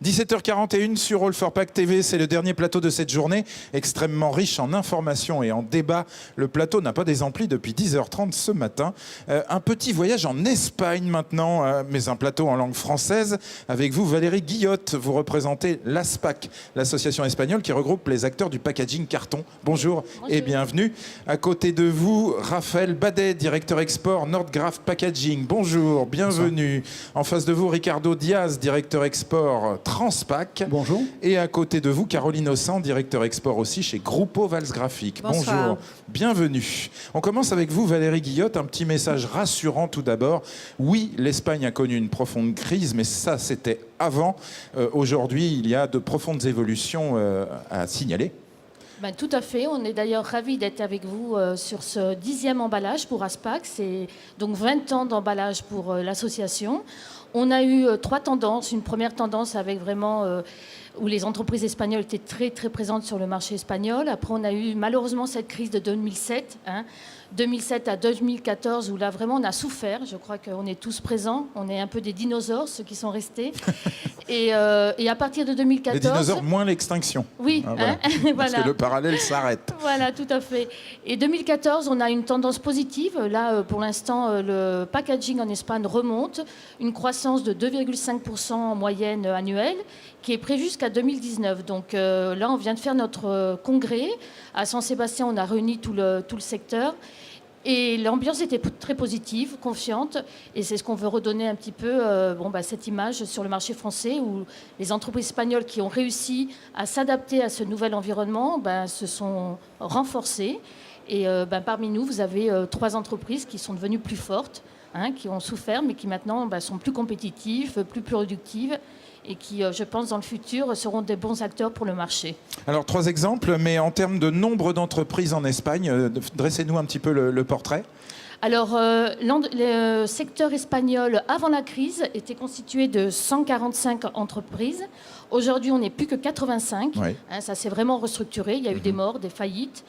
17h41 sur All for Pâques TV, c'est le dernier plateau de cette journée, extrêmement riche en informations et en débats. Le plateau n'a pas désempli depuis 10h30 ce matin. Un petit voyage en Espagne maintenant, mais un plateau en langue française. Avec vous, Valérie Guillotte, vous représentez l'ASPAC, l'association espagnole qui regroupe les acteurs du packaging carton. Bonjour. Et bienvenue. À côté de vous, Raphaël Badet, directeur export Nordgraf Packaging. Bonjour, bienvenue. Bonsoir. En face de vous, Ricardo Diaz, directeur export Transpac. Bonjour. Et à côté de vous, Caroline Ossan, directeur export aussi chez Grupo Valsgraphic. Bonjour, bienvenue. On commence avec vous, Valérie Guillotte. Un petit message rassurant tout d'abord. Oui, l'Espagne a connu une profonde crise, mais ça, c'était avant. Aujourd'hui, il y a de profondes évolutions à signaler. Ben, tout à fait. On est d'ailleurs ravis d'être avec vous sur ce 10e emballage pour ASPAC. C'est donc 20 ans d'emballage pour l'association. On a eu 3 tendances. Une première tendance avec vraiment où les entreprises espagnoles étaient très très présentes sur le marché espagnol. Après, on a eu malheureusement cette crise de 2007, 2007 à 2014, où là vraiment on a souffert. Je crois qu'on est tous présents. On est un peu des dinosaures, ceux qui sont restés. Et à partir de 2014... Les dinosaures moins l'extinction. Oui, voilà. Parce que le parallèle s'arrête. Voilà, tout à fait. Et 2014, on a une tendance positive. Là, pour l'instant, le packaging en Espagne remonte. Une croissance de 2,5% en moyenne annuelle, qui est prévue jusqu'à 2019. Donc là, on vient de faire notre congrès. À San-Sébastien, on a réuni tout le secteur. Et l'ambiance était très positive, confiante. Et c'est ce qu'on veut redonner un petit peu, cette image sur le marché français, où les entreprises espagnoles qui ont réussi à s'adapter à ce nouvel environnement se sont renforcées. Et parmi nous, vous avez 3 entreprises qui sont devenues plus fortes, qui ont souffert, mais qui maintenant sont plus compétitives, plus productives, et qui, je pense, dans le futur, seront des bons acteurs pour le marché. Alors, 3 exemples, mais en termes de nombre d'entreprises en Espagne, dressez-nous un petit peu le portrait. Alors, le secteur espagnol, avant la crise, était constitué de 145 entreprises. Aujourd'hui, on n'est plus que 85. Oui. Ça s'est vraiment restructuré. Il y a eu des morts, des faillites.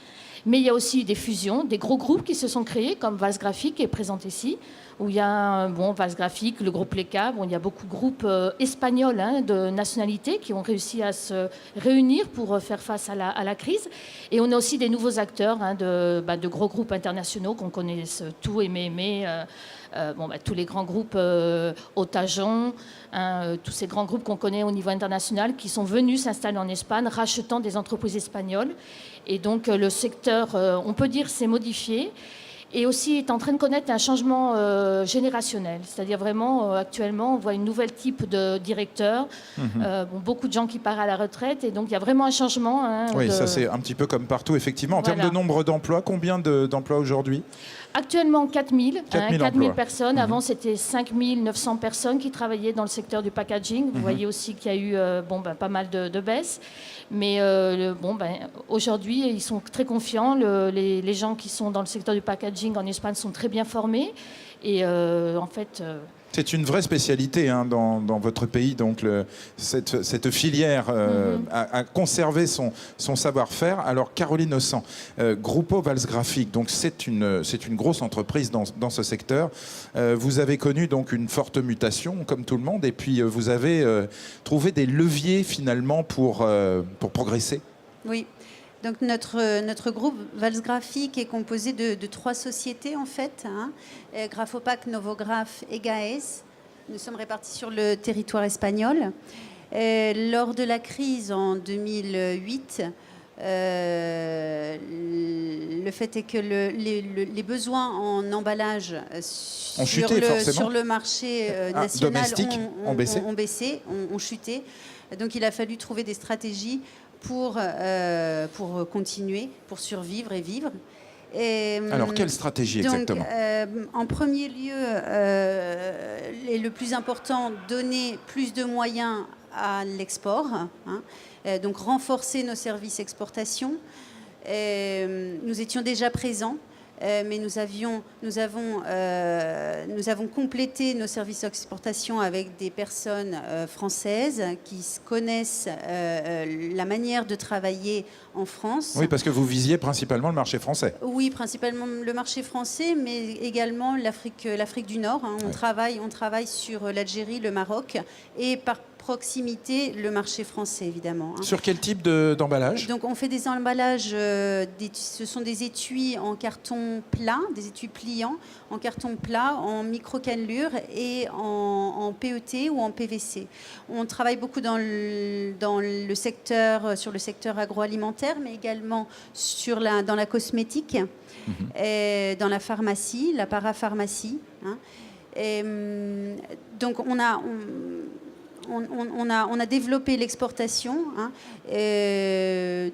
Mais il y a aussi des fusions, des gros groupes qui se sont créés, comme Valsgraphic, qui est présent ici, où il y a Valsgraphic, le groupe Leka. Il y a beaucoup de groupes espagnols de nationalité qui ont réussi à se réunir pour faire face à la crise. Et on a aussi des nouveaux acteurs de gros groupes internationaux qu'on connaît tous, tous les grands groupes Otajon, tous ces grands groupes qu'on connaît au niveau international qui sont venus s'installer en Espagne, rachetant des entreprises espagnoles. Et donc le secteur, on peut dire, s'est modifié et aussi est en train de connaître un changement générationnel. C'est-à-dire vraiment, actuellement, on voit une nouvelle type de directeur, beaucoup de gens qui partent à la retraite, et donc il y a vraiment un changement. Oui, ça c'est un petit peu comme partout, effectivement. En termes de nombre d'emplois, combien d'emplois aujourd'hui ? Actuellement, 4000 personnes. Mmh. Avant, c'était 5900 personnes qui travaillaient dans le secteur du packaging. Vous voyez aussi qu'il y a eu pas mal de baisses. Mais aujourd'hui, ils sont très confiants. Les gens qui sont dans le secteur du packaging en Espagne sont très bien formés. Et en fait... C'est une vraie spécialité dans votre pays, donc cette filière a conservé son savoir-faire. Alors Caroline Ossan, Grupo Valsgraphic, donc c'est une grosse entreprise dans ce secteur. Vous avez connu donc une forte mutation, comme tout le monde, et puis vous avez trouvé des leviers finalement pour progresser. Oui. Donc notre groupe Valsgraphic est composé de 3 sociétés en fait, Graphopac, Novograph et Gaes. Nous sommes répartis sur le territoire espagnol. Lors de la crise en 2008, le fait est que les besoins en emballage sur le marché national ont chuté. Donc il a fallu trouver des stratégies pour continuer, pour survivre et vivre. Alors, quelle stratégie exactement ? En premier lieu, et le plus important, donner plus de moyens à l'export, donc renforcer nos services exportation. Nous étions déjà présents mais nous avons complété nos services d'exportation avec des personnes françaises qui connaissent la manière de travailler en France. Oui, parce que vous visiez principalement le marché français. Oui, principalement le marché français, mais également l'Afrique du Nord. On travaille sur l'Algérie, le Maroc, et par proximité, le marché français, évidemment. Sur quel type d'emballage? Donc, on fait des emballages, ce sont des étuis en carton plat, des étuis pliants en carton plat, en micro-cannelure et en PET ou en PVC. On travaille beaucoup sur le secteur agroalimentaire, mais également dans la cosmétique, et dans la pharmacie, la parapharmacie. Donc, on a développé l'exportation. Et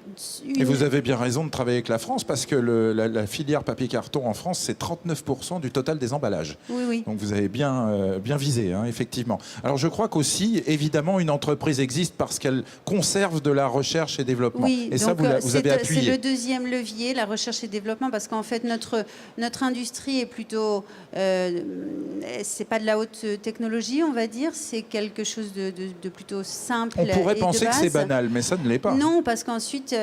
vous avez bien raison de travailler avec la France, parce que la filière papier-carton en France, c'est 39% du total des emballages. Oui, oui. Donc vous avez bien visé, effectivement. Alors je crois qu'aussi, évidemment, une entreprise existe parce qu'elle conserve de la recherche et développement. Oui, et ça, vous avez appuyé. C'est le deuxième levier, la recherche et développement, parce qu'en fait, notre industrie est plutôt... c'est pas de la haute technologie, on va dire, c'est quelque chose de plutôt simple. On pourrait penser que c'est banal, mais ça ne l'est pas. Non, parce qu'ensuite,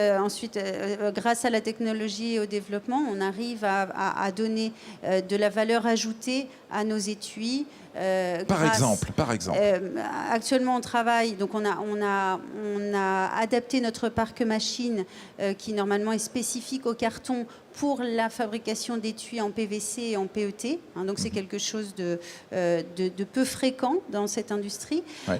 grâce à la technologie et au développement, on arrive à donner de la valeur ajoutée à nos étuis. Par exemple. Actuellement, on travaille, donc on a adapté notre parc machine qui normalement est spécifique au carton pour la fabrication d'étuis en PVC et en PET. Donc c'est quelque chose de peu fréquent dans cette industrie. Ouais.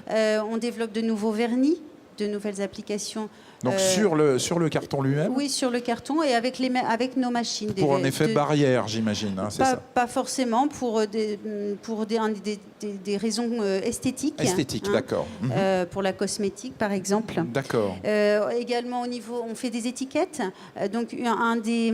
On développe de nouveaux vernis, de nouvelles applications. Donc sur le carton lui-même? Oui, sur le carton et avec nos machines. Pour un effet barrière, j'imagine, c'est ça? Pas forcément, pour des raisons esthétiques. Esthétiques, d'accord. Pour la cosmétique, par exemple. D'accord. Également, on fait des étiquettes. Donc, un des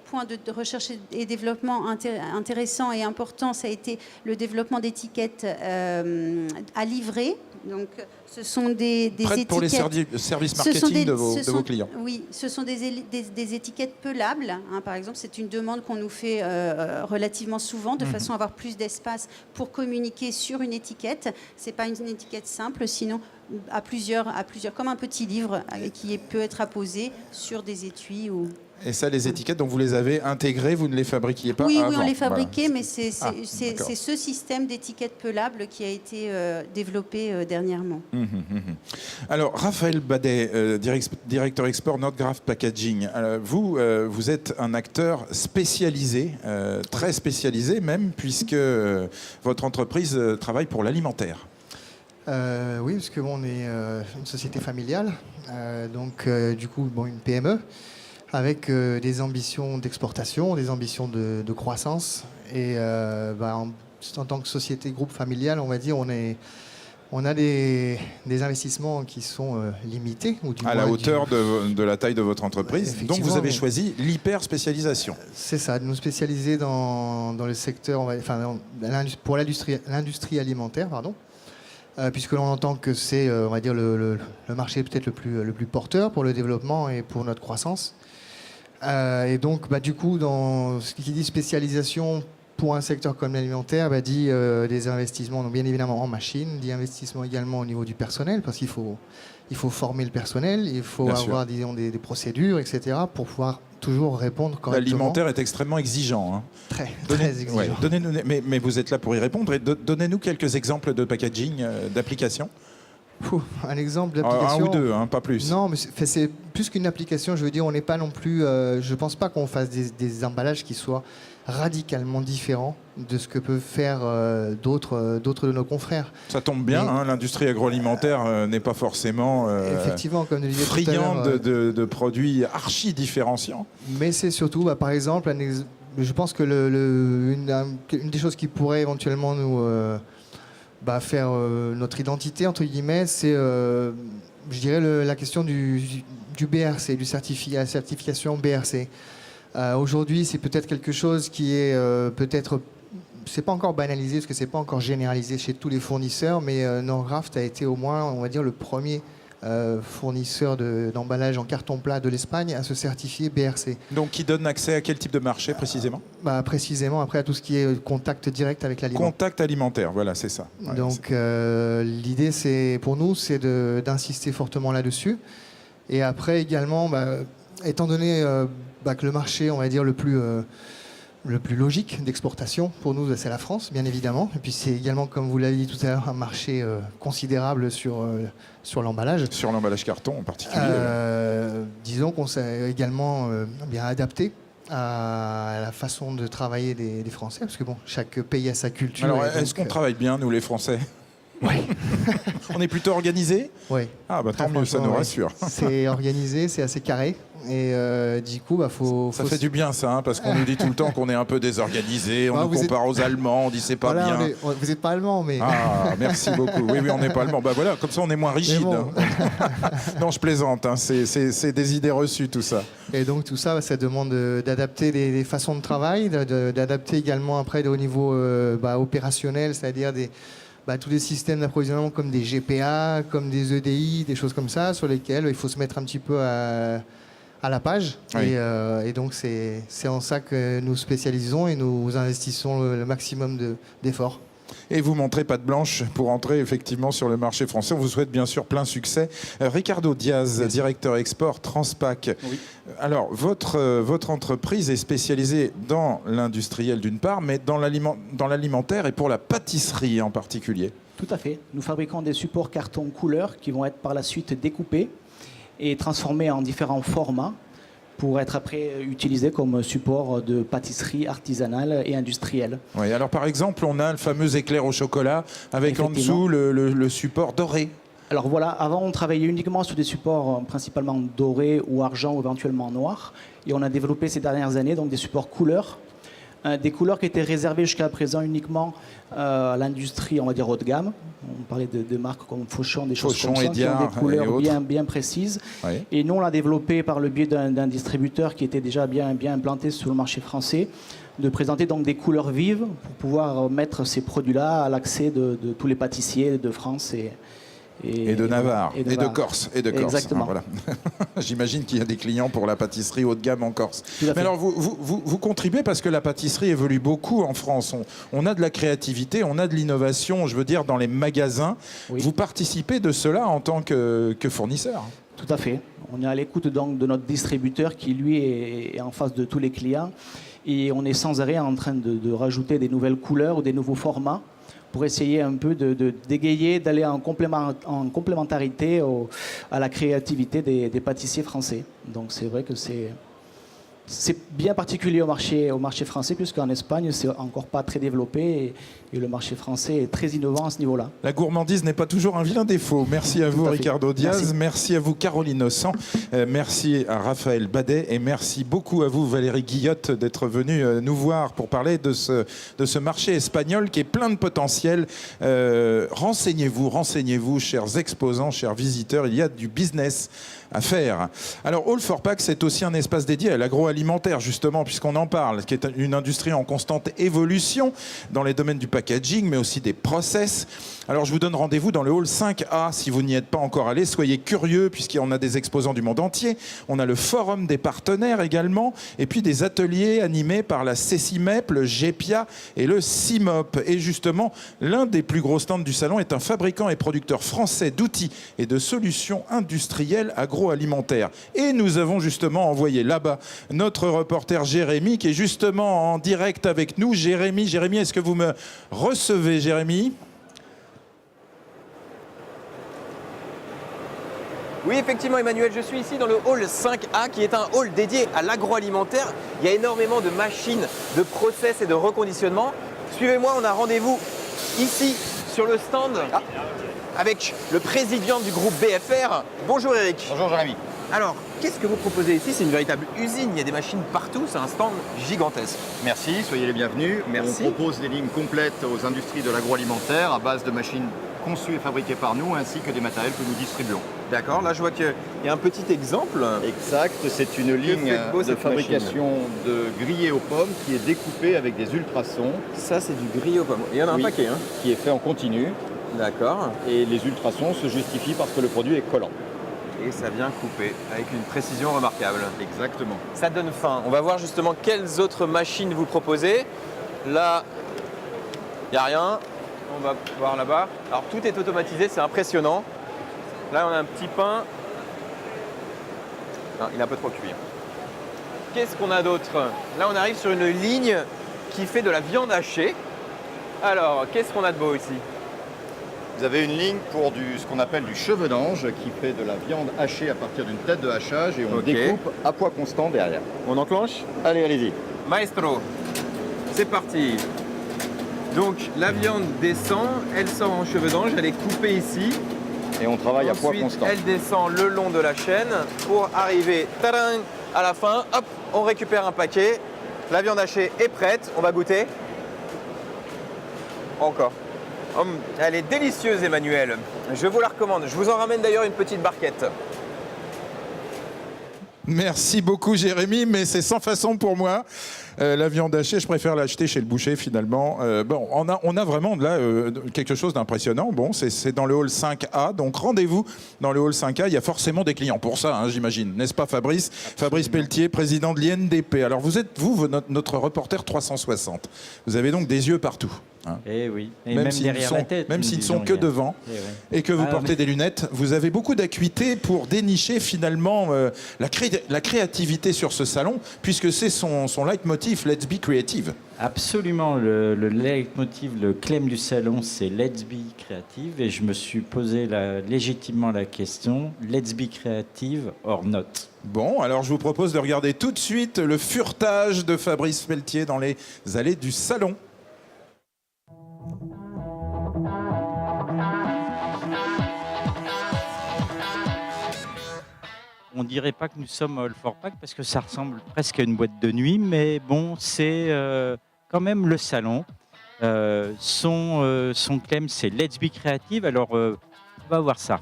points de recherche et développement intéressant et important, ça a été le développement d'étiquettes à livrer. Donc, ce sont des étiquettes... pour les services marketing de vos clients. Oui, ce sont des étiquettes pelables. Par exemple, c'est une demande qu'on nous fait relativement souvent, de façon à avoir plus d'espace pour communiquer sur une étiquette. Ce n'est pas une étiquette simple, sinon à plusieurs, comme un petit livre qui peut être apposé sur des étuis ou... Et ça, les étiquettes, donc vous les avez intégrées, vous ne les fabriquiez pas avant? Oui, on les fabriquait, mais c'est ce système d'étiquettes pelables qui a été développé dernièrement. Alors, Raphaël Badet, directeur export Nordgraft Packaging, vous êtes un acteur spécialisé, très spécialisé même, puisque votre entreprise travaille pour l'alimentaire. Oui, parce que on est une société familiale, donc du coup une PME, avec des ambitions d'exportation, des ambitions de croissance. Et en tant que société groupe familiale, on va dire, on a des investissements qui sont limités. Ou du à la hauteur de la taille de votre entreprise. Donc vous avez choisi l'hyper-spécialisation. C'est ça, de nous spécialiser dans le secteur, pour l'industrie alimentaire, pardon. Puisque l'on entend que c'est, on va dire, le marché peut-être le plus porteur pour le développement et pour notre croissance. Et donc, du coup, dans ce qui dit spécialisation pour un secteur comme l'alimentaire, dit des investissements, donc bien évidemment en machines, des investissements également au niveau du personnel, parce qu'il faut former le personnel, il faut bien avoir, disons, des procédures, etc., pour pouvoir toujours répondre correctement. L'alimentaire est extrêmement exigeant. Très exigeant. Ouais, mais vous êtes là pour y répondre. Et donnez-nous quelques exemples de packaging, d'applications. Un exemple d'application. Un ou deux, pas plus. Non, mais c'est plus qu'une application. Je veux dire, on n'est pas non plus. Je pense pas qu'on fasse des emballages qui soient radicalement différents de ce que peuvent faire d'autres de nos confrères. Ça tombe bien. L'industrie agroalimentaire n'est pas forcément effectivement, comme je friande de produits archi différenciants. Mais c'est surtout, par exemple, je pense que une des choses qui pourrait éventuellement nous faire notre identité, entre guillemets, c'est, je dirais, la question du BRC, la certification BRC. Aujourd'hui, c'est peut-être quelque chose qui est c'est pas encore banalisé, parce que c'est pas encore généralisé chez tous les fournisseurs, mais Nordgraft a été au moins, on va dire, le premier fournisseur d'emballage en carton plat de l'Espagne à se certifier BRC. Donc qui donne accès à quel type de marché précisément? Précisément après à tout ce qui est contact direct avec l'aliment. Contact alimentaire, voilà, c'est ça. Ouais, donc l'idée pour nous c'est d'insister fortement là-dessus. Et après également, étant donné que le marché, on va dire, le plus logique d'exportation, pour nous, c'est la France, bien évidemment. Et puis c'est également, comme vous l'avez dit tout à l'heure, un marché considérable sur l'emballage. Sur l'emballage carton en particulier. Disons qu'on s'est également bien adapté à la façon de travailler des Français, parce que bon, chaque pays a sa culture. Alors, est-ce qu'on travaille bien, nous, les Français? Oui. On est plutôt organisé? Oui. Ah, tant mieux, ça nous rassure. C'est organisé, c'est assez carré. Et du coup, ça fait du bien, ça, parce qu'on nous dit tout le temps qu'on est un peu désorganisé, on nous compare aux Allemands, on dit c'est pas bien. Vous n'êtes pas allemand, mais... Ah, merci beaucoup. Oui, on n'est pas allemand. Voilà, comme ça, on est moins rigide. Bon. Non, je plaisante, c'est des idées reçues, tout ça. Et donc, tout ça, ça demande d'adapter les façons de travail, d'adapter également après au niveau opérationnel, c'est-à-dire tous les systèmes d'approvisionnement comme des GPA, comme des EDI, des choses comme ça, sur lesquels il faut se mettre un petit peu à la page. Oui. Et donc, c'est en ça que nous spécialisons et nous investissons le maximum d'efforts. Et vous montrez patte blanche pour entrer effectivement sur le marché français. On vous souhaite bien sûr plein succès. Ricardo Diaz, directeur export Transpac. Oui. Alors, votre entreprise est spécialisée dans l'industriel d'une part, mais dans l'alimentaire et pour la pâtisserie en particulier. Tout à fait. Nous fabriquons des supports carton couleur qui vont être par la suite découpés et transformés en différents formats pour être après utilisé comme support de pâtisserie artisanale et industrielle. Oui, alors par exemple, on a le fameux éclair au chocolat avec en dessous le support doré. Alors voilà, avant on travaillait uniquement sur des supports principalement dorés ou argent ou éventuellement noir. Et on a développé ces dernières années donc des supports couleurs. Des couleurs qui étaient réservées jusqu'à présent uniquement à l'industrie, on va dire haut de gamme. On parlait de marques comme Fauchon, des choses comme ça, qui ont des couleurs bien précises. Oui. Et nous, on l'a développé par le biais d'un distributeur qui était déjà bien implanté sur le marché français, de présenter donc des couleurs vives pour pouvoir mettre ces produits-là à l'accès de tous les pâtissiers de France et de Navarre, et de Corse. Exactement. Voilà. J'imagine qu'il y a des clients pour la pâtisserie haut de gamme en Corse. Mais alors, vous contribuez parce que la pâtisserie évolue beaucoup en France. On a de la créativité, on a de l'innovation, je veux dire, dans les magasins. Oui. Vous participez de cela en tant que fournisseur? Tout à fait. On est à l'écoute donc de notre distributeur qui, lui, est en face de tous les clients. Et on est sans arrêt en train de rajouter des nouvelles couleurs ou des nouveaux formats pour essayer un peu de dégayer, d'aller en complémentarité à la créativité des pâtissiers français. Donc c'est vrai que c'est bien particulier au marché français, puisqu'en Espagne, c'est encore pas très développé et le marché français est très innovant à ce niveau-là. La gourmandise n'est pas toujours un vilain défaut. Merci à vous, Ricardo Diaz. Merci à vous, Caroline Ossan. Merci à Raphaël Badet. Et merci beaucoup à vous, Valérie Guillotte, d'être venue nous voir pour parler de ce marché espagnol qui est plein de potentiel. Renseignez-vous, chers exposants, chers visiteurs. Il y a du business à faire. Alors, All for Pack, c'est aussi un espace dédié à l'agroalimentaire, justement, puisqu'on en parle, qui est une industrie en constante évolution dans les domaines du packaging, mais aussi des process. Alors, je vous donne rendez-vous dans le hall 5A. Si vous n'y êtes pas encore allé, soyez curieux, puisqu'on a des exposants du monde entier. On a le forum des partenaires également, et puis des ateliers animés par la CECIMEP, le GEPIA et le CIMOP. Et justement, l'un des plus gros stands du salon est un fabricant et producteur français d'outils et de solutions industrielles agroalimentaires. Et nous avons justement envoyé là-bas notre reporter Jérémy, qui est justement en direct avec nous. Jérémy, est-ce que vous me recevez, Jérémy ? Oui, effectivement, Emmanuel, je suis ici dans le hall 5A, qui est un hall dédié à l'agroalimentaire. Il y a énormément de machines, de process et de reconditionnement. Suivez-moi, on a rendez-vous ici, sur le stand, avec le président du groupe BFR. Bonjour Eric. Bonjour Jérémy. Alors, qu'est-ce que vous proposez ici? C'est une véritable usine, il y a des machines partout, c'est un stand gigantesque. Merci, soyez les bienvenus. Merci. On propose des lignes complètes aux industries de l'agroalimentaire à base de machines conçues et fabriquées par nous, ainsi que des matériels que nous distribuons. D'accord, là je vois qu'il y a un petit exemple. Exact, c'est une ligne de fabrication de grillé aux pommes qui est découpée avec des ultrasons. Ça c'est du grillé aux pommes, il y en a un paquet. Qui est fait en continu. D'accord. Et les ultrasons se justifient parce que le produit est collant. et ça vient couper avec une précision remarquable. Exactement. Ça donne faim. On va voir justement quelles autres machines vous proposez. Là, il n'y a rien. On va voir là-bas. Alors tout est automatisé, c'est impressionnant. Là, on a un petit pain. Non, il est un peu trop cuit. Qu'est-ce qu'on a d'autre? Là, on arrive sur une ligne qui fait de la viande hachée. Alors, qu'est-ce qu'on a de beau ici? Vous avez une ligne pour ce qu'on appelle du cheveu d'ange qui fait de la viande hachée à partir d'une tête de hachage et on découpe à poids constant derrière. On enclenche? Allez, allez-y. Maestro, c'est parti. Donc la viande descend, elle sort en cheveux d'ange, elle est coupée ici. Et on travaille à poids constant. Elle descend le long de la chaîne pour arriver tadam, à la fin. Hop, on récupère un paquet. La viande hachée est prête, on va goûter. Encore. Elle est délicieuse, Emmanuel. Je vous la recommande. Je vous en ramène d'ailleurs une petite barquette. Merci beaucoup Jérémy, mais c'est sans façon pour moi. La viande hachée, je préfère l'acheter chez le boucher finalement. Bon, on a vraiment là quelque chose d'impressionnant. Bon, c'est dans le hall 5A, donc rendez-vous dans le hall 5A. Il y a forcément des clients pour ça, hein, j'imagine. N'est-ce pas Fabrice? Absolument. Fabrice Pelletier, président de l'INDP. Alors vous êtes, notre reporter 360. Vous avez donc des yeux partout. Hein. Et oui, et même derrière la tête. Même s'ils ne sont que devant et que vous portez des lunettes, vous avez beaucoup d'acuité pour dénicher finalement la créativité sur ce salon, puisque c'est son leitmotiv, Let's Be Creative. Absolument, le leitmotiv, le claim du salon, c'est Let's Be Creative, et je me suis posé légitimement la question, Let's Be Creative or not? Bon, alors je vous propose de regarder tout de suite le furetage de Fabrice Pelletier dans les allées du salon. On dirait pas que nous sommes à All for Pack parce que ça ressemble presque à une boîte de nuit, mais bon, c'est quand même le salon. Son claim, c'est Let's Be Creative. Alors, on va voir ça.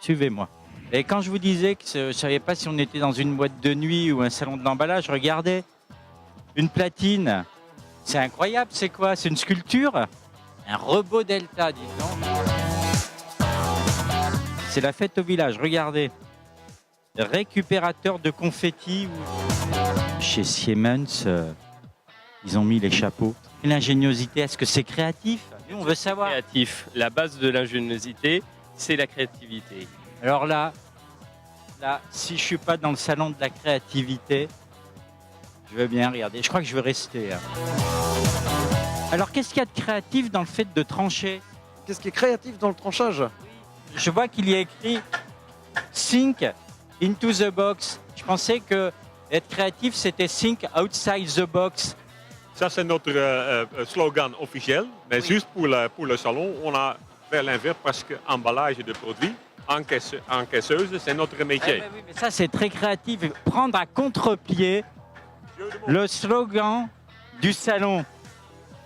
Suivez-moi. Et quand je vous disais que je ne savais pas si on était dans une boîte de nuit ou un salon de l'emballage, regardez, une platine. C'est incroyable, c'est quoi? C'est une sculpture? Un robot Delta, dis donc. C'est la fête au village, regardez. Récupérateur de confettis. Chez Siemens, ils ont mis les chapeaux. Et l'ingéniosité, est-ce que c'est créatif? Nous, on veut savoir. Créatif. La base de l'ingéniosité, c'est la créativité. Alors là, si je suis pas dans le salon de la créativité, je veux bien regarder. Je crois que je vais rester. Hein. Alors, qu'est-ce qu'il y a de créatif dans le fait de trancher? Qu'est-ce qui est créatif dans le tranchage? Je vois qu'il y a écrit « Think into the box ». Je pensais que être créatif, c'était « Think outside the box ». Ça, c'est notre slogan officiel. Mais oui, juste pour le salon, on a fait l'inverse parce qu'emballage de produits, encaisseuse, c'est notre métier. Oui, mais ça, c'est très créatif. Prendre à contre-pied le slogan du salon.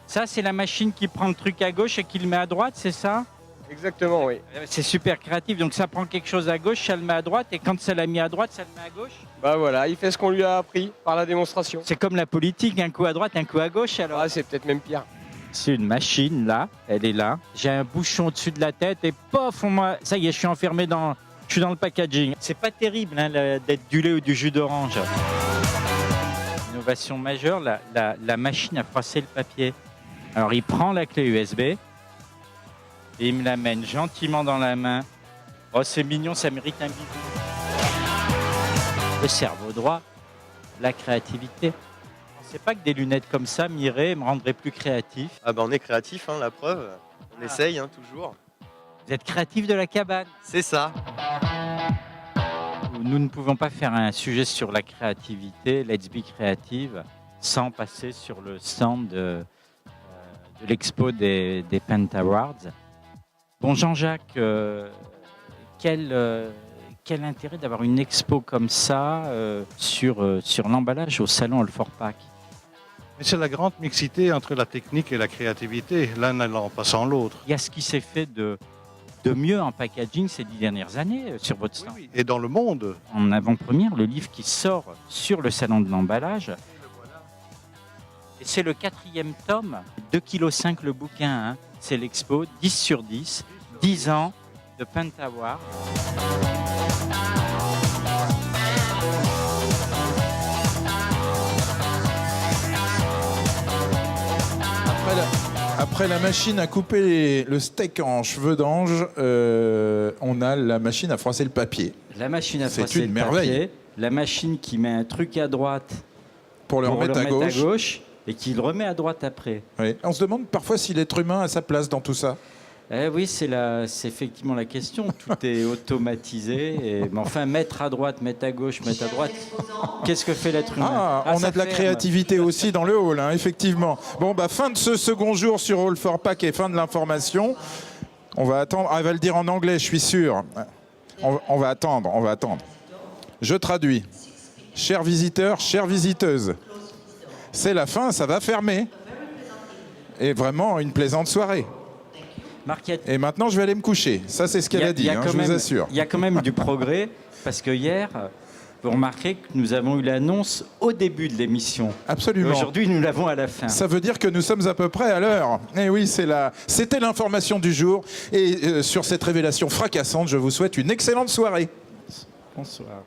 Ça, c'est la machine qui prend le truc à gauche et qui le met à droite, c'est ça? Exactement, oui. C'est super créatif, donc ça prend quelque chose à gauche, ça le met à droite, et quand ça l'a mis à droite, ça le met à gauche? Bah voilà, il fait ce qu'on lui a appris par la démonstration. C'est comme la politique, un coup à droite, un coup à gauche, alors? Ah, c'est peut-être même pire. C'est une machine, là, elle est là. J'ai un bouchon au-dessus de la tête, et pof, ça y est, je suis enfermé je suis dans le packaging. C'est pas terrible hein, d'être du lait ou du jus d'orange. Innovation majeure, la machine a froissé le papier. Alors il prend la clé USB, et il me l'amène gentiment dans la main. Oh, c'est mignon, ça mérite un bisou. Le cerveau droit, la créativité. Je ne pensais pas que des lunettes comme ça m'iraient et me rendraient plus créatif. Ah ben on est créatif, hein, la preuve. On essaye hein, toujours. Vous êtes créatif de la cabane. C'est ça. Nous ne pouvons pas faire un sujet sur la créativité, Let's Be Creative, sans passer sur le stand de l'expo des Paint Awards. Bon, Jean-Jacques, quel intérêt d'avoir une expo comme ça sur l'emballage au salon All for Pack? C'est la grande mixité entre la technique et la créativité, l'un n'allant pas sans l'autre. Il y a ce qui s'est fait de mieux en packaging ces 10 dernières années sur votre stand. Oui, et dans le monde. En avant-première, le livre qui sort sur le salon de l'emballage. Et c'est le 4e tome, 2,5 kg le bouquin. Hein. C'est l'expo, 10 sur 10, 10 ans de Pentaward. Après la machine à couper le steak en cheveux d'ange, on a la machine à froisser le papier. La machine à froisser le papier, la machine qui met un truc à droite pour le remettre à gauche et qui le remet à droite après. Oui. On se demande parfois si l'être humain a sa place dans tout ça. Oui, c'est effectivement la question. Tout est automatisé. Mais enfin, mettre à droite, mettre à gauche, mettre à droite, qu'est-ce que fait l'être humain? On a de la créativité aussi dans le hall, hein, effectivement. Bon, fin de ce second jour sur All for Pack et fin de l'information. On va attendre. Elle va le dire en anglais, je suis sûr. On va attendre. Je traduis. Chers visiteurs, chères visiteuses, c'est la fin, ça va fermer. Et vraiment une plaisante soirée. Et maintenant, je vais aller me coucher. Ça, c'est ce qu'elle a dit, je vous assure. Il y a quand même du progrès, parce que hier, vous remarquez que nous avons eu l'annonce au début de l'émission. Absolument. Aujourd'hui, nous l'avons à la fin. Ça veut dire que nous sommes à peu près à l'heure. Et oui, c'était l'information du jour. Et sur cette révélation fracassante, je vous souhaite une excellente soirée. Bonsoir.